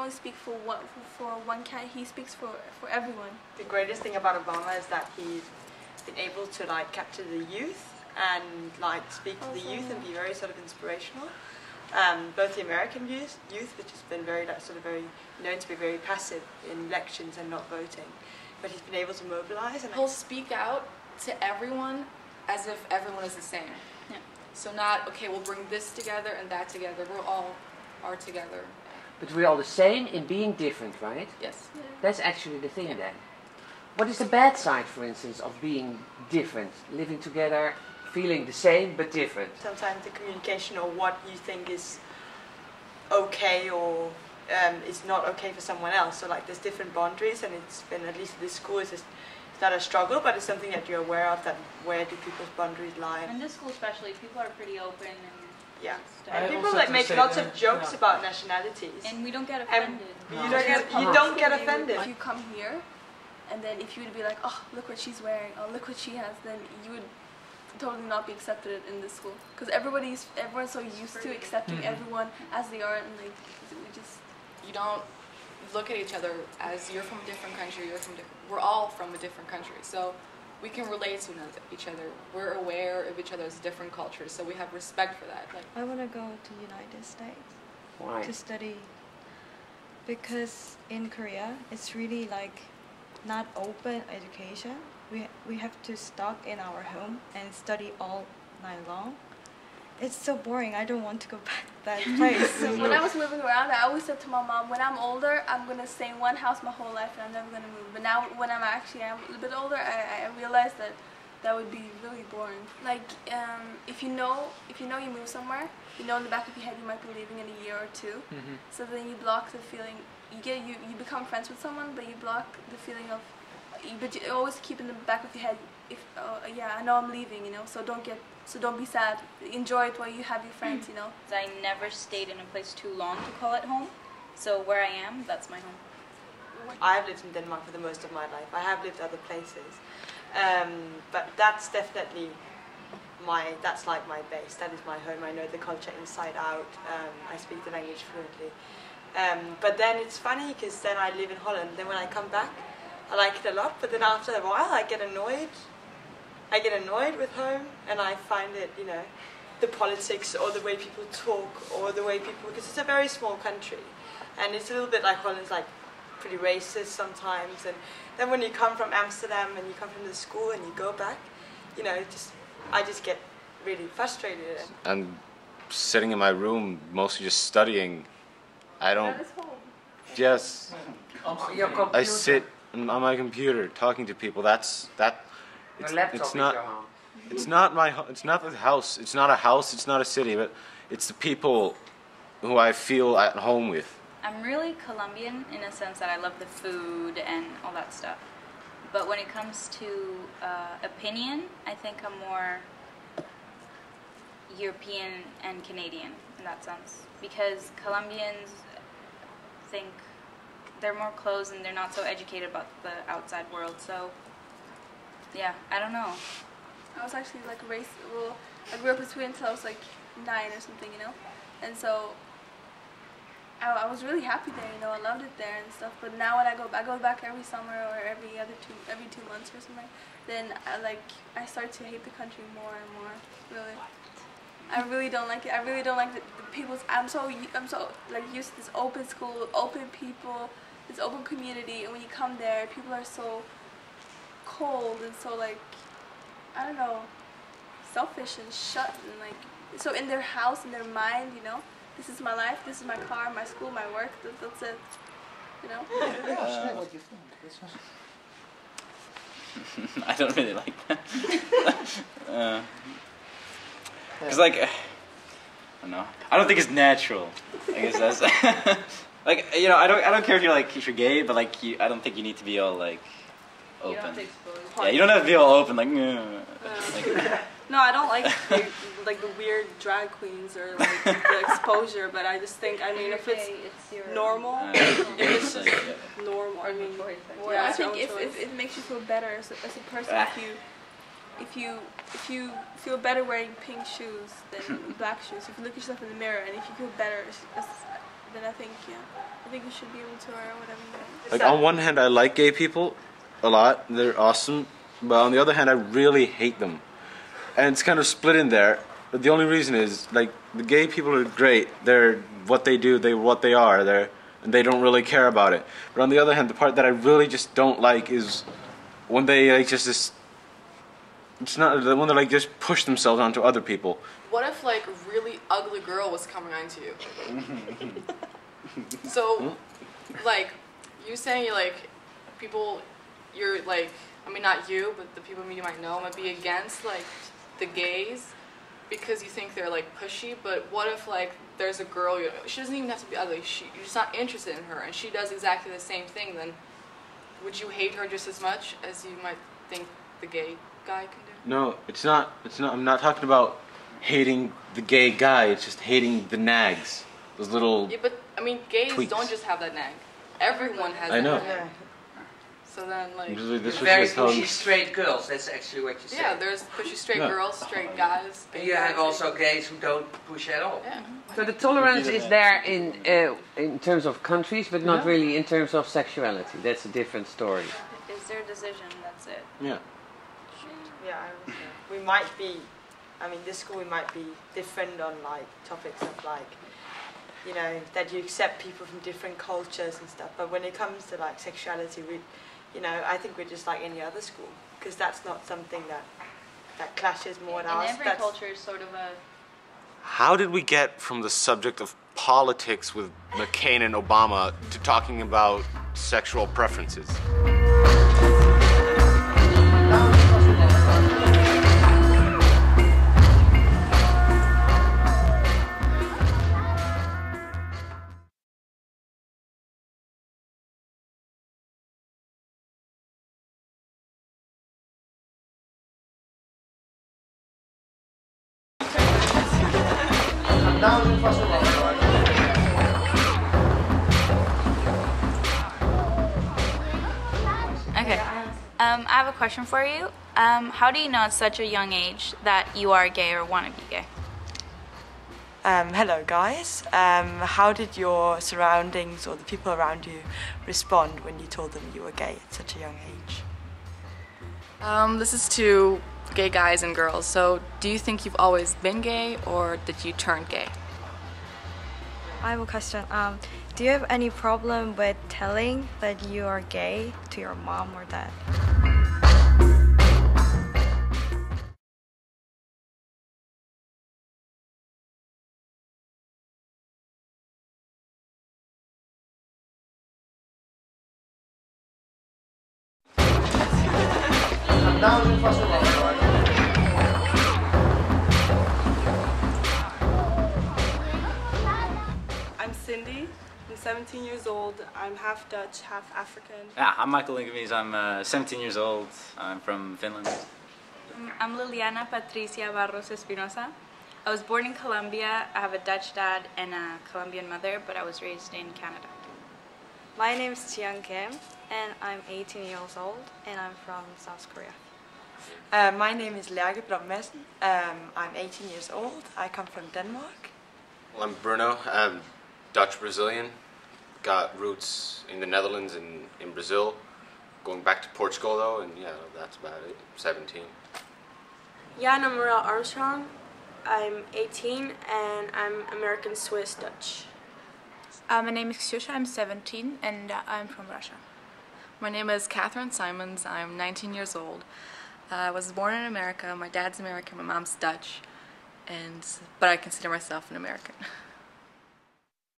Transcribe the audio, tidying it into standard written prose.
only speak for one kind. He speaks for everyone. The greatest thing about Obama is that he's been able to like capture the youth and like speak to the youth and be very sort of inspirational. Both the American youth, which has been very known to be very passive in elections and not voting, but he's been able to mobilize. And he'll speak out to everyone as if everyone is the same. Yeah. So not, okay, we'll bring this together and that together. We're all are together. But we're all the same in being different, right? Yes. Yeah. That's actually the thing then. What is the bad side, for instance, of being different, living together, feeling the same but different? Sometimes the communication or what you think is okay or is not okay for someone else. So like there's different boundaries, and it's been, at least at this school, it's not a struggle, but it's something that you're aware of, that where do people's boundaries lie. In this school especially, people are pretty open and yeah. And people like make lots of jokes about nationalities. And we don't get offended. You don't get offended. If you come here, and then if you would be like, oh, look what she's wearing, oh, look what she has, then you would totally not be accepted in this school. Because everyone's so used to accepting everyone as they are, and like, we just... You don't look at each other as you're from a different country, we're all from a different country. So we can relate to each other. We're aware of each other's different cultures, so we have respect for that. Like, I want to go to the United States. Why? To study. Because in Korea, it's really like not open education. We have to stuck in our home and study all night long. It's so boring. I don't want to go back to that place. When I was living around, I always said to my mom, when I'm older, I'm going to stay in one house my whole life and I'm never going to move. But now when I'm a little bit older, I realized that would be really boring. Like, if you know you move somewhere, you know in the back of your head you might be leaving in a year or two. So then you block the feeling, you become friends with someone, but you block the feeling of, but you always keep in the back of your head, yeah, I know I'm leaving, you know, so don't be sad. Enjoy it while you have your friends, you know. I never stayed in a place too long to call it home, so where I am, that's my home. I've lived in Denmark for the most of my life. I have lived other places, but that's definitely that's like my base. That is my home. I know the culture inside out. I speak the language fluently. But then it's funny because then I live in Holland. Then when I come back, I like it a lot. But then after a while, I get annoyed. I get annoyed with home, and I find it, you know, the politics or the way people talk or the way people, because it's a very small country, and it's a little bit like Holland's, like pretty racist sometimes. And then when you come from Amsterdam and you come from the school and you go back, you know, I just get really frustrated. I'm sitting in my room, mostly just studying. I don't. That is home. Yes. I sit on my computer talking to people. It's not the house. It's not a house. It's not a city. But it's the people who I feel at home with. I'm really Colombian in a sense that I love the food and all that stuff. But when it comes to opinion, I think I'm more European and Canadian in that sense. Because Colombians think they're more closed and they're not so educated about the outside world. So, yeah, I don't know. I was actually like I grew up in Sweden until I was like 9 or something, you know? And so I was really happy there, you know, I loved it there and stuff. But now when I go back every summer or every 2 months or something, then I start to hate the country more and more, really. I really don't like it. I really don't like the people's, I'm so like used to this open school, open people, this open community, and when you come there, people are so cold and so like, I don't know, selfish and shut and like, so in their house, in their mind, you know, this is my life, this is my car, my school, my work, that's it, you know? What do you think? I don't really like that. Because like, I don't know. I don't think it's natural. I guess that's like, you know, I don't care if you're gay, but like I don't think you need to be all like open. You don't have to expose. Yeah, you don't have to be all open like. No, I don't like the weird drag queens or like the exposure, but I just think, I mean, if it's normal, if it's just normal, I mean, I think if it makes you feel better as a person, if you feel better wearing pink shoes than black shoes, if you look at yourself in the mirror and if you feel better then I think you should be able to, or whatever. Like on one hand, I like gay people a lot. They're awesome. But on the other hand, I really hate them. And it's kind of split in there. But the only reason is, like, the gay people are great. They're what they do, what they are. And they don't really care about it. But on the other hand, the part that I really just don't like is when they like just when they like just push themselves onto other people. What if like a really ugly girl was coming onto you? So, like, you saying like people, you're like, I mean not you, but the people you might know might be against like the gays because you think they're like pushy. But what if like there's a girl, she doesn't even have to be ugly, you're just not interested in her, and she does exactly the same thing, then would you hate her just as much as you might think the gay guy can do? No, it's not, I'm not talking about hating the gay guy, it's just hating the nags. Those little Yeah, but I mean gays tweaks. don't just have that nag. Everyone has I know. that nag. So then like... This Very was how- pushy straight girls, that's actually what you say. Yeah, there's pushy straight No. girls, straight guys. And you have also gays who don't push at all. Yeah. So the tolerance is there in terms of countries, but not really in terms of sexuality. That's a different story. It's their decision, that's it. Yeah. Yeah, I would say. We might be, I mean, this school we might be different on like topics of like, you know, that you accept people from different cultures and stuff. But when it comes to like sexuality, you know, I think we're just like any other school, because that's not something that clashes more with ours. In every culture is sort of a... How did we get from the subject of politics with McCain and Obama to talking about sexual preferences? Okay. I have a question for you. How do you know at such a young age that you are gay or want to be gay? Hello guys. How did your surroundings or the people around you respond when you told them you were gay at such a young age? This is to gay guys and girls. So, do you think you've always been gay, or did you turn gay? I have a question. Do you have any problem with telling that you are gay to your mom or dad? I'm Cindy. I'm 17 years old. I'm half Dutch, half African. Yeah, I'm Michael Linkamies. I'm 17 years old. I'm from Finland. I'm Liliana Patricia Barros Espinosa. I was born in Colombia. I have a Dutch dad and a Colombian mother, but I was raised in Canada. My name is Chiang Kim, and I'm 18 years old, and I'm from South Korea. My name is Lærke Blom Madsen. I'm 18 years old. I come from Denmark. Well, I'm Bruno. I'm Dutch Brazilian. Got roots in the Netherlands and in Brazil. Going back to Portugal though, and yeah, that's about it. 17. Jana Morel Armstrong. I'm 18 and I'm American Swiss Dutch. My name is Ksyusha. I'm 17 and I'm from Russia. My name is Catherine Simons. I'm 19 years old. I was born in America. My dad's American, my mom's Dutch, but I consider myself an American.